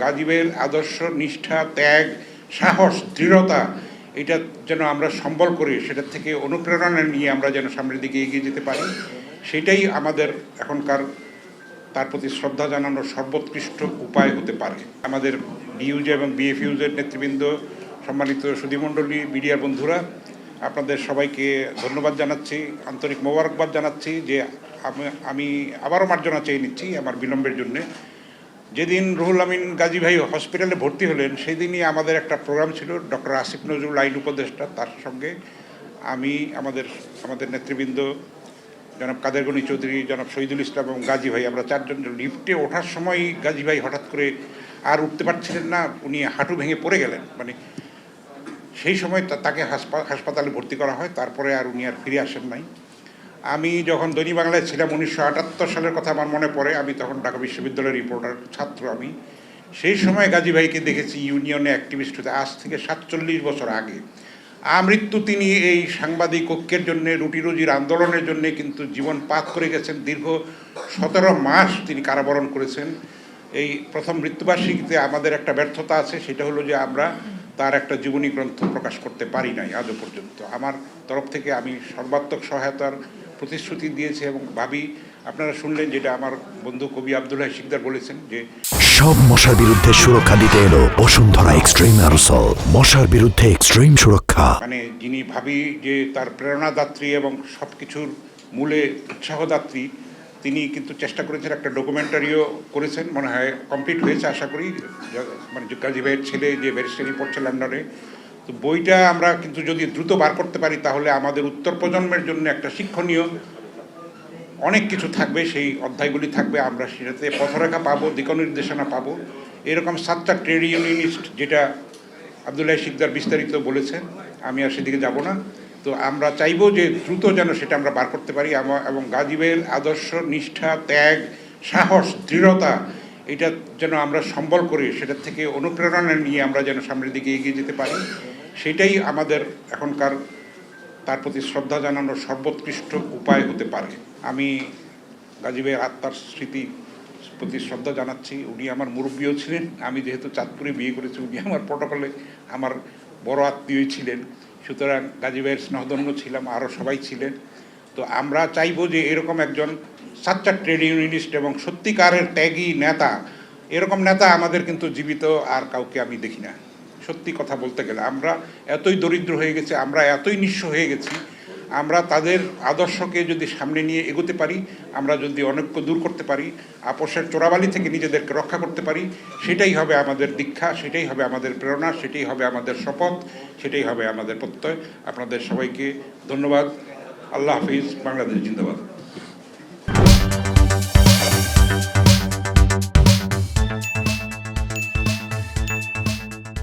গাজীবের আদর্শ, নিষ্ঠা, ত্যাগ, সাহস, দৃঢ়তা এটা যেন আমরা সম্বল করি, সেটা থেকে অনুপ্রেরণা নিয়ে আমরা যেন সামনের দিকে এগিয়ে যেতে পারি, সেটাই আমাদের এখনকার তার প্রতি শ্রদ্ধা জানানোর সর্বোৎকৃষ্ট উপায় হতে পারে। আমাদের বিইউজে এবং বিএফইউজের নেতৃবৃন্দ, সম্মানিত সুধীমণ্ডলী, মিডিয়ার বন্ধুরা, আপনাদের সবাইকে ধন্যবাদ জানাচ্ছি, আন্তরিক মোবারকবাদ জানাচ্ছি যে আমি আবারও মার্জনা চেয়ে নিচ্ছি আমার বিলম্বের জন্যে। যেদিন রুহুল আমিন গাজী ভাই হসপিটালে ভর্তি হলেন সেদিনই আমাদের একটা প্রোগ্রাম ছিল, ডক্টর আসিফ নজরুল আইন উপদেষ্টা, তার সঙ্গে আমি, আমাদের নেতৃবৃন্দ জনাব কাদের গনি চৌধুরী, জনাব শহীদুল ইসলাম এবং গাজী ভাই, আমরা চারজন লিফটে ওঠার সময় গাজী ভাই হঠাৎ করে আর উঠতে পারছিলেন না, উনি হাঁটু ভেঙে পড়ে গেলেন। মানে সেই সময় তাকে হাসপাতালে ভর্তি করা হয়, তারপরে আর উনি আর ফিরে আসেন নাই। আমি যখন দৈনিক বাংলায় ছিলাম 1978 সালের কথা আমার মনে পড়ে, আমি তখন ঢাকা বিশ্ববিদ্যালয়ের রিপোর্টার ছাত্র। আমি সেই সময় গাজী ভাইকে দেখেছি ইউনিয়নে অ্যাক্টিভিস্ট হতে, আজ থেকে 47 বছর আগে। আমৃত্যু তিনি এই সাংবাদিক ঐক্যের জন্যে, রুটি রুজির আন্দোলনের জন্যে কিন্তু জীবন পাত করে গেছেন। দীর্ঘ 17 মাস তিনি কারাবরণ করেছেন। এই প্রথম মৃত্যুবার্ষিকীতে আমাদের একটা ব্যর্থতা আছে, সেটা হলো যে আমরা তার একটা জীবনী গ্রন্থ প্রকাশ করতে পারি নাই আজও পর্যন্ত। আমার তরফ থেকে আমি সর্বাত্মক সহায়তার প্রতিশ্রুতি দিয়েছি এবং ভাবি, আপনারা শুনলেন যেটা আমার বন্ধু কবি আব্দুল্লাহ শিকদার বলেছেন যে সব মশার বিরুদ্ধে সুরক্ষা দিতে এলো বসুন্ধরা এক্সট্রিম অ্যারোসল, মশার বিরুদ্ধে এক্সট্রিম সুরক্ষা। মানে যিনি ভাবি যে তার প্রেরণাদাত্রী এবং সব কিছুর মূলে উৎসাহদাত্রী, তিনি কিন্তু চেষ্টা করেছেন, একটা ডকুমেন্টারিও করেছেন, মনে হয় কমপ্লিট হয়েছে আশা করি, মানে গাজী ভাইয়ের ছেলে যে ব্যারিস্টারি পড়ছে লন্ডনে। তো বইটা আমরা কিন্তু যদি দ্রুত বার করতে পারি তাহলে আমাদের উত্তর প্রজন্মের জন্য একটা শিক্ষণীয় অনেক কিছু থাকবে, সেই অধ্যায়গুলি থাকবে, আমরা সেটাতে পথরেখা পাবো, দিক নির্দেশনা পাবো। এরকম 7টা ট্রেড ইউনিয়নিস্ট, যেটা আব্দুল্লাহ শিকদার বিস্তারিত বলেছেন, আমি আর সেদিকে যাব না। তো আমরা চাইবো যে দ্রুত যেন সেটা আমরা বার করতে পারি, এবং গাজীবের আদর্শ, নিষ্ঠা, ত্যাগ, সাহস, দৃঢ়তা এটা যেন আমরা সম্বল করি, সেটা থেকে অনুপ্রেরণা নিয়ে আমরা যেন সামনের দিকে এগিয়ে যেতে পারি, সেটাই আমাদের এখনকার তার প্রতি শ্রদ্ধা জানানোর সর্বোৎকৃষ্ট উপায় হতে পারে। আমি গাজী ভাইয়ের আত্মার স্মৃতি প্রতি শ্রদ্ধা জানাচ্ছি। উনি আমার মুরব্বীও ছিলেন, আমি যেহেতু চাঁদপুরে বিয়ে করেছি, উনি আমার প্রটোকলে আমার বড় আত্মীয়ই ছিলেন, সুতরাং গাজী ভাইয়ের স্নেহধন্য ছিলাম, আরও সবাই ছিলেন। তো আমরা চাইবো যে এরকম একজন সাচ্চার ট্রেড ইউনিয়নিস্ট এবং সত্যিকারের ত্যাগী নেতা, এরকম নেতা আমাদের কিন্তু জীবিত আর কাউকে আমি দেখি না। সত্যি কথা বলতে গেলে আমরা এতই দরিদ্র হয়ে গেছি, আমরা এতই নিঃস্ব হয়ে গেছি, আমরা তাদের আদর্শকে যদি সামনে নিয়ে এগোতে পারি, আমরা যদি অনৈক্য দূর করতে পারি, আপোষের চোরাবালি থেকে নিজেদেরকে রক্ষা করতে পারি, সেটাই হবে আমাদের দীক্ষা, সেটাই হবে আমাদের প্রেরণা, সেটাই হবে আমাদের শপথ, সেটাই হবে আমাদের প্রত্যয়। আপনাদের সবাইকে ধন্যবাদ। আল্লাহ হাফিজ। বাংলাদেশ জিন্দাবাদ।